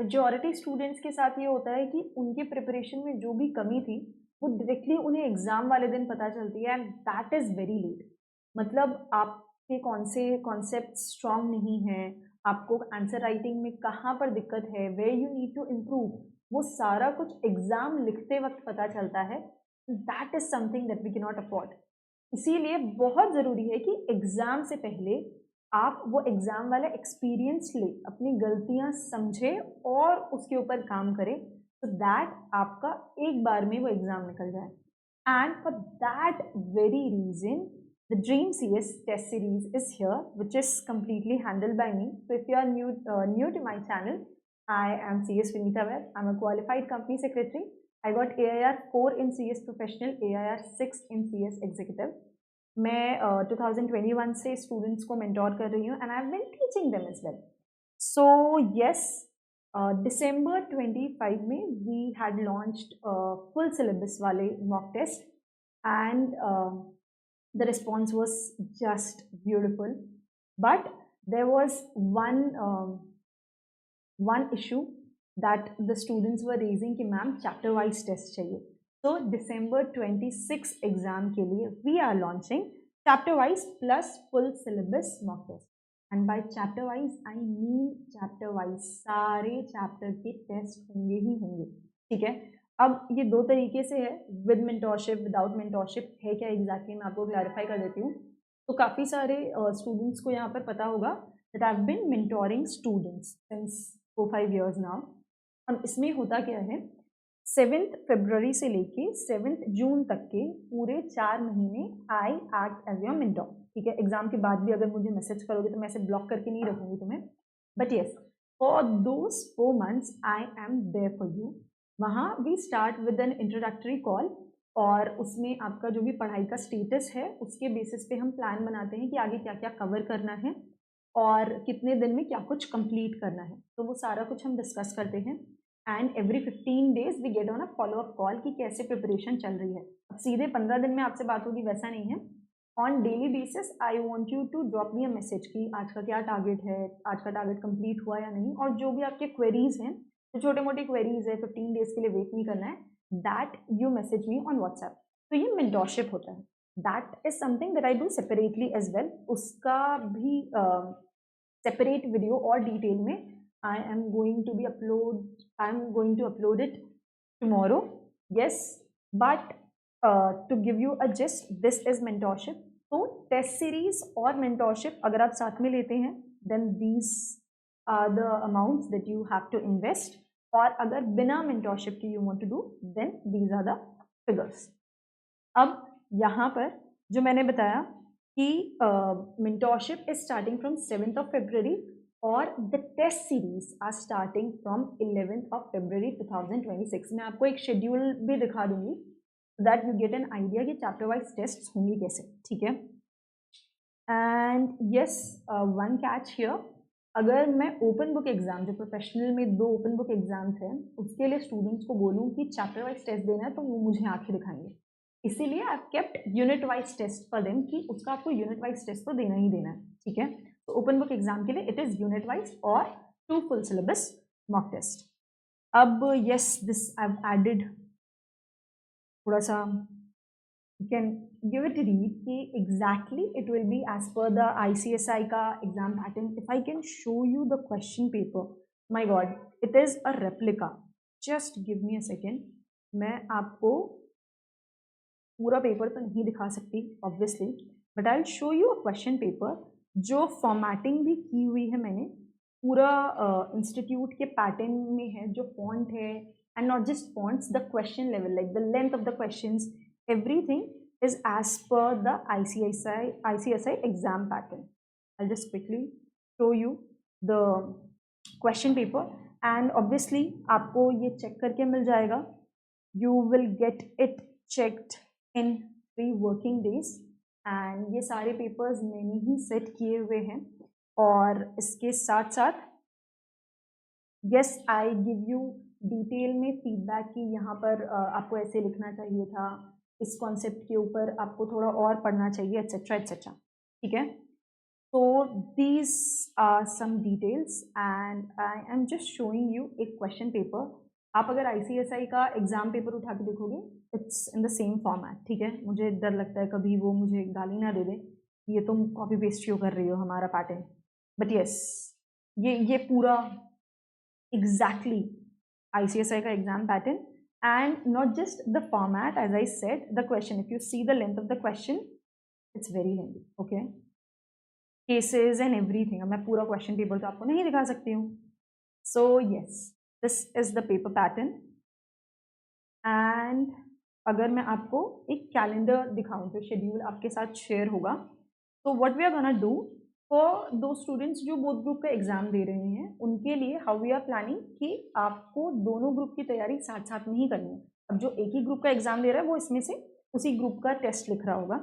Majority students के साथ ये होता है कि उनके प्रिपरेशन में जो भी कमी थी वो डायरेक्टली उन्हें एग्जाम वाले दिन पता चलती है, and that is very late. मतलब आपके कौन से कॉन्सेप्ट स्ट्रांग नहीं हैं, आपको आंसर राइटिंग में कहाँ पर दिक्कत है, where you need to improve, वो सारा कुछ एग्जाम लिखते वक्त पता चलता है। That is something that we can not afford. इसीलिए बहुत ज़रूरी है कि एग्ज़ाम से पहले आप वो एग्ज़ाम वाला एक्सपीरियंस ले, अपनी गलतियाँ समझें और उसके ऊपर काम करें, so दैट आपका एक बार में वो एग्ज़ाम निकल जाए। And for that very reason the Dream CS test series is here, which is completely handled by me. So if you are new to my channel, I am CS Vinita Webb. I'm a qualified company secretary. I got AIR 4 in CS Professional, AIR 6 in CS Executive. मैं 2021 से students को mentor कर रही हूँ and I have been teaching them as well. So yes, दिसंबर 25 में we had launched full syllabus वाले mock test, and the response was just beautiful. But there was one issue that the students were raising कि ma'am chapter wise test चाहिए। तो दिसंबर 26 exam के लिए we are launching chapter wise plus full syllabus mock test. And by chapter wise I mean chapter wise सारे chapter के test होंगे ही होंगे, ठीक है। अब ये दो तरीके से है, विद मेंटोरशिप विदाउट मेंटोरशिप है क्या एग्जैक्टली, मैं आपको क्लैरिफाई कर देती हूँ। तो काफ़ी सारे स्टूडेंट्स को यहाँ पर पता होगा that I have been mentoring students since 4-5 years now. अब इसमें होता क्या है, 7th February से लेके 7th June तक के पूरे 4 महीने I act as your mentor, ठीक है। एग्जाम के बाद भी अगर मुझे मैसेज करोगे तो मैं ऐसे ब्लॉक करके नहीं रखूंगी तुम्हें, but yes for those 4 months I am there for you. वहाँ we start with an introductory call, और उसमें आपका जो भी पढ़ाई का स्टेटस है उसके बेसिस पे हम प्लान बनाते हैं कि आगे क्या क्या कवर करना है और कितने दिन में क्या कुछ कंप्लीट करना है। तो वो सारा कुछ हम डिस्कस करते हैं, and every 15 days we get on a follow up call कि कैसे प्रिपरेशन चल रही है। अब सीधे 15 दिन में आपसे बात होगी वैसा नहीं है, on daily basis I want you to drop me a message कि आज का क्या टारगेट है, आज का टारगेट कंप्लीट हुआ या नहीं, और जो भी आपके क्वेरीज हैं, तो छोटे मोटे क्वेरीज है 15 days के लिए वेट नहीं करना है, that you message me on WhatsApp. तो ये मेंटोरशिप होता है, that is something that I do separately as well. उसका भी सेपरेट वीडियो और डिटेल में I am going to upload it tomorrow, yes. But to give you a gist, this is mentorship. तो test series और mentorship अगर आप साथ में लेते हैं then these are the amounts that you have to invest, और अगर बिना मेंटोरशिप के you want to do then these are the figures. अब यहाँ पर जो मैंने बताया कि mentorship is starting from 7th February और the test series are starting from 11th February 2026। मैं आपको एक शेड्यूल भी दिखा दूंगी that you get an idea कि चैप्टर वाइज टेस्ट होंगे कैसे, ठीक है। And yes, one catch here, अगर मैं ओपन बुक एग्जाम, जो प्रोफेशनल में 2 ओपन बुक एग्जाम्स हैं, उसके लिए स्टूडेंट्स को बोलूँ कि चैप्टर वाइज टेस्ट देना है तो वो मुझे आंखें दिखाएंगे। इसीलिए I kept unit wise test for them कि उसका आपको यूनिट वाइज टेस्ट तो देना ही देना है, ठीक है। तो ओपन बुक एग्जाम के लिए इट इज यूनिट वाइज और 2 फुल सिलेबस मॉक टेस्ट। अब yes, this I have added थोड़ा सा, you can give it a read कि exactly it will be as per the ICSI का exam pattern. If I can show you the question paper, my God, it is a replica. Just give me a second. मैं आपको पूरा paper तो नहीं दिखा सकती obviously, but I'll show you a question paper जो formatting भी की हुई है मैंने, पूरा इंस्टीट्यूट के पैटर्न में है, जो फॉन्ट है, and not just fonts, the question level, like the length of the questions, everything is as per the ICSI exam pattern. I'll just quickly show you the question paper, and obviously आपको ये check करके मिल जाएगा, you will get it checked in 3 working days, and ये सारे papers मैंने ही set किए हुए हैं। और इसके साथ साथ yes, I give you detail में फीडबैक कि यहाँ पर आपको ऐसे लिखना चाहिए था, इस कॉन्सेप्ट के ऊपर आपको थोड़ा और पढ़ना चाहिए, एट्सेट्रा एट्सेट्रा, ठीक है। So these are some details and I am just showing you एक question paper. आप अगर ICSI का एग्जाम पेपर उठा के देखोगे it's in the same format, ठीक है. मुझे डर लगता है कभी वो मुझे गाली ना दे दे, ये तुम कॉपी पेस्ट क्यों कर रही हो हमारा पैटर्न, बट यस ये पूरा एग्जैक्टली ICSI का exam pattern. And not just the format, as I said, the question, if you see the length of the question, it's very lengthy, okay. Cases and everything. अब मैं पूरा question paper तो आपको नहीं दिखा सकती हूँ. So yes, this is the paper pattern. And अगर मैं आपको एक कैलेंडर दिखाऊँ तो शेड्यूल आपके साथ शेयर होगा. तो what we are gonna do for those students जो बोथ ग्रुप का एग्जाम दे रहे हैं उनके लिए how we are planning कि आपको दोनों ग्रुप की तैयारी साथ साथ में ही करनी है. अब जो एक ही ग्रुप का एग्जाम दे रहा है वो इसमें से उसी ग्रुप का टेस्ट लिख रहा होगा.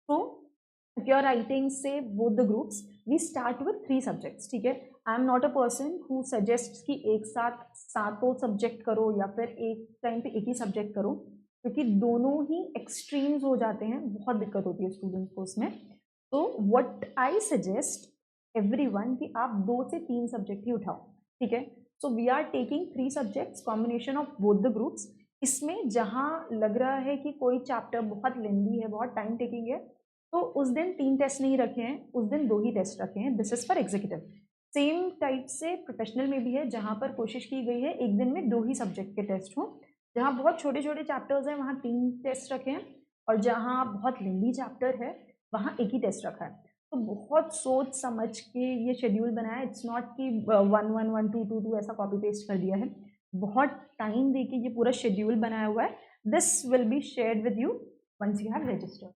तो if you are writing say both the groups, we start with 3 subjects, ठीक है. I am not a person who suggests कि एक साथ सातों सब्जेक्ट करो या फिर एक टाइम पे एक ही सब्जेक्ट करो, क्योंकि दोनों ही एक्सट्रीम्स हो जाते हैं, बहुत दिक्कत होती है स्टूडेंट्स को उसमें. तो व्हाट आई सजेस्ट एवरीवन कि आप 2 से 3 सब्जेक्ट ही उठाओ, ठीक है. So we are taking 3 subjects combination of both the groups. इसमें जहाँ लग रहा है कि कोई चैप्टर बहुत लेंदी है, बहुत टाइम टेकिंग है, तो उस दिन 3 टेस्ट नहीं रखे हैं, उस दिन 2 ही टेस्ट रखे हैं. This is for executive. Same type से प्रोफेशनल में भी है, जहाँ पर कोशिश की गई है एक दिन में 2 ही सब्जेक्ट के टेस्ट हों. जहाँ बहुत छोटे छोटे चैप्टर्स हैं वहाँ 3 टेस्ट रखे हैं, और जहाँ बहुत लेंदी चैप्टर है वहाँ एक ही टेस्ट रखा है. तो बहुत सोच समझ के ये शेड्यूल बनाया. इट्स नॉट कि 1 1 1 2 2 2 ऐसा कॉपी पेस्ट कर दिया है. बहुत टाइम दे के ये पूरा शेड्यूल बनाया हुआ है. This will be shared with you once you have registered.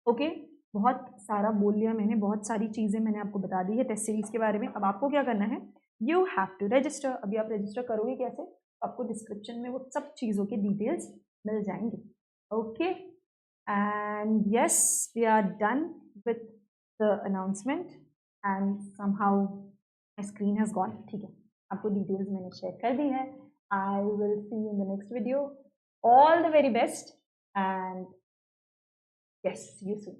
Okay, बहुत सारा बोल लिया मैंने, बहुत सारी चीज़ें मैंने आपको बता दी है टेस्ट सीरीज़ के बारे में. अब आपको क्या करना है, यू हैव टू रजिस्टर. अभी आप रजिस्टर करोगे कैसे, आपको डिस्क्रिप्शन में वो सब चीज़ों के डिटेल्स मिल जाएंगे. Okay, and yes, we are done with the announcement and somehow my screen has gone. ठीक है, आपको डिटेल्स मैंने शेयर कर दी है. I will see you in the next video. All the very best and yes, see you soon.